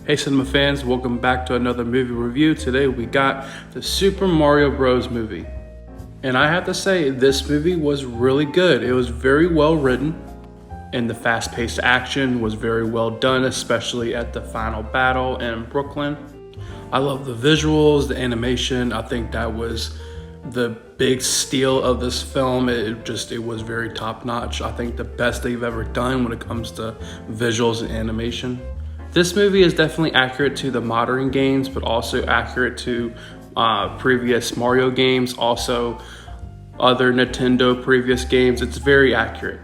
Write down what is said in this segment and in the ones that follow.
Hey cinema fans, welcome back to another movie review. Today we got the Super Mario Bros. Movie. And I have to say, this movie was really good. It was very well written, and the fast-paced action was very well done, especially at the final battle in Brooklyn. I love the visuals, the animation. I think that was the big steal of this film. It was very top-notch. I think the best they've ever done when it comes to visuals and animation. This movie is definitely accurate to the modern games, but also accurate to previous Mario games, also other Nintendo previous games. It's very accurate.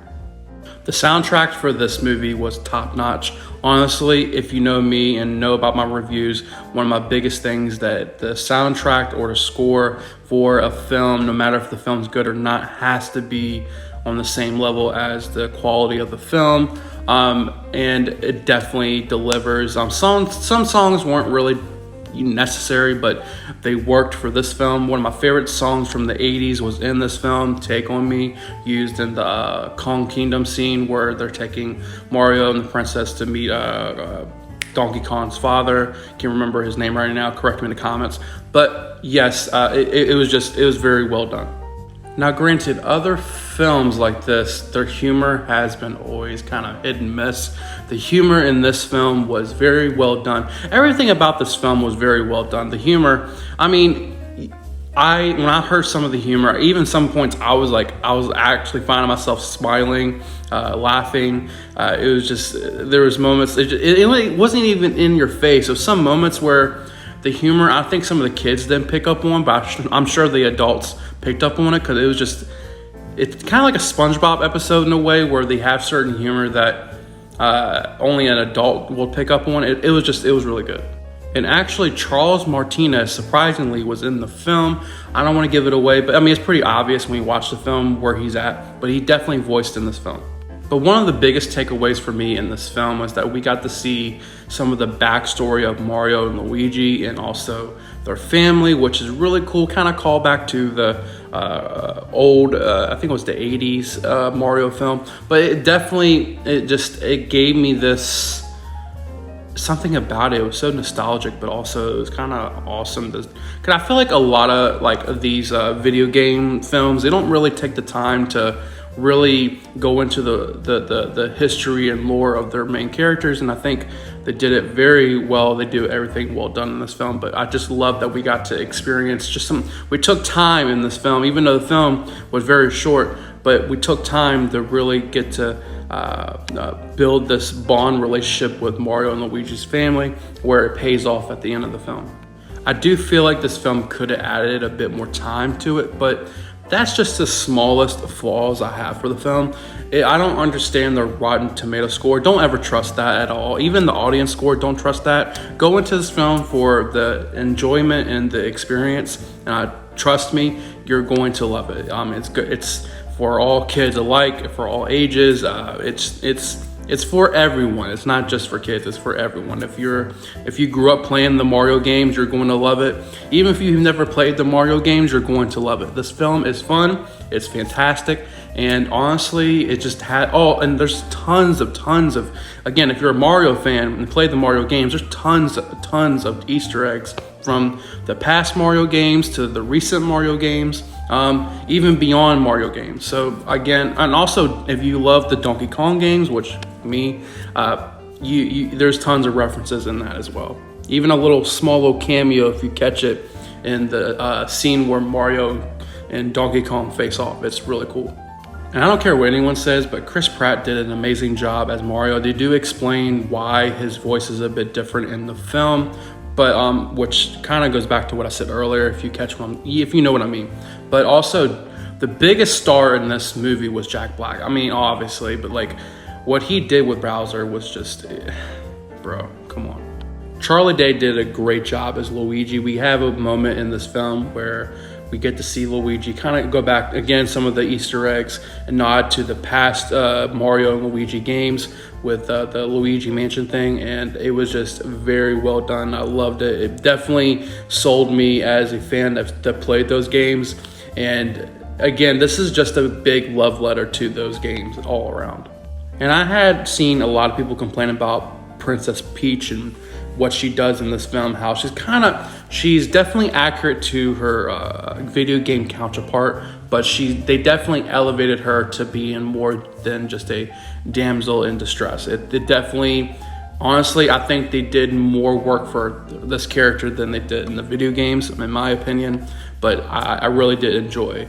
The soundtrack for this movie was top-notch. Honestly, if you know me and know about my reviews, one of my biggest things that the soundtrack or the score for a film, no matter if the film's good or not, has to be on the same level as the quality of the film. And it definitely delivers. Some songs weren't really necessary, but they worked for this film. One of my favorite songs from the 80s was in this film, Take On Me, used in the Kong Kingdom scene where they're taking Mario and the princess to meet Donkey Kong's father. Can't remember his name right now, correct me in the comments. But yes, it was very well done. Now granted, other films like this, their humor has been always kind of hit and miss. The humor in this film was very well done. Everything about this film was very well done. The humor, I mean, when I heard some of the humor, even some points I was actually finding myself smiling, laughing. It was just, there was moments, it wasn't even in your face. There was some moments where the humor, I think some of the kids didn't pick up on, but I'm sure the adults picked up on it, because it's kind of like a SpongeBob episode in a way, where they have certain humor that only an adult will pick up on. It was really good. And actually, Charles Martinez, surprisingly, was in the film. I don't want to give it away, but I mean, it's pretty obvious when you watch the film where he's at, but he definitely voiced in this film. But one of the biggest takeaways for me in this film was that we got to see some of the backstory of Mario and Luigi, and also their family, which is really cool. Kind of call back to the old, I think it was the 80s Mario film. But it gave me this something about it. It was so nostalgic, but also it was kind of awesome. Because I feel like a lot of these video game films, they don't really take the time to really go into the history and lore of their main characters, and I think they did it very well. They do everything well done in this film, but I just love that we got to experience we took time in this film, even though the film was very short, but we took time to really get to build this bond relationship with Mario and Luigi's family, where it pays off at the end of the film. I do feel like this film could have added a bit more time to it, but that's just the smallest flaws I have for the film. I don't understand the Rotten Tomato score. Don't ever trust that at all. Even the audience score, don't trust that. Go into this film for the enjoyment and the experience. Trust me, you're going to love it. It's good. It's for all kids alike, for all ages. It's for everyone. It's not just for kids, it's for everyone. If you grew up playing the Mario games, you're going to love it. Even if you've never played the Mario games, you're going to love it. This film is fun, it's fantastic, and honestly, it just had, and there's tons of, again, if you're a Mario fan and play the Mario games, there's tons of Easter eggs from the past Mario games to the recent Mario games. Even beyond Mario games. So again, and also if you love the Donkey Kong games, which me, there's tons of references in that as well. Even a small little cameo, if you catch it, in the scene where Mario and Donkey Kong face off. It's really cool. And I don't care what anyone says, but Chris Pratt did an amazing job as Mario. They do explain why his voice is a bit different in the film, but which kind of goes back to what I said earlier, if you know what I mean. But also, the biggest star in this movie was Jack Black. I mean, obviously, but what he did with Bowser was just, bro, come on. Charlie Day did a great job as Luigi. We have a moment in this film where we get to see Luigi kind of go back, again, some of the Easter eggs, and nod to the past Mario and Luigi games with the Luigi Mansion thing, and it was just very well done. I loved it. It definitely sold me as a fan that played those games, and again, this is just a big love letter to those games all around. And I had seen a lot of people complain about Princess Peach and what she does in this film, how she's definitely accurate to her video game counterpart, but they definitely elevated her to being more than just a damsel in distress. It definitely, honestly, I think they did more work for this character than they did in the video games, in my opinion. But I really did enjoy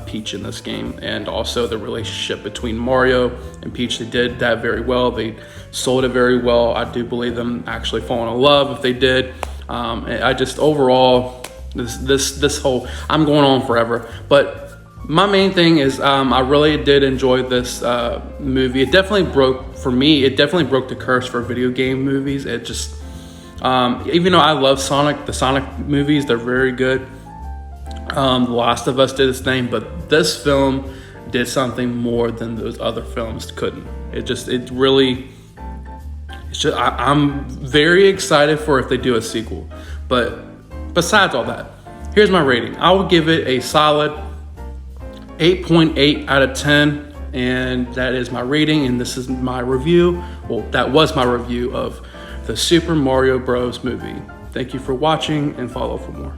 Peach in this game, and also the relationship between Mario and Peach. They did that very well. They sold it very well. I do believe them actually falling in love if they did. And I just overall, this whole, I'm going on forever, but my main thing is I really did enjoy this movie. It definitely broke, for me, it definitely broke the curse for video game movies. It just, even though I love the Sonic movies, they're very good. The Last of Us did its thing, but this film did something more than those other films couldn't. I'm very excited for if they do a sequel. But besides all that, here's my rating. I will give it a solid 8.8 out of 10, and that is my rating, and this is my review. Well, that was my review of the Super Mario Bros. Movie. Thank you for watching, and follow for more.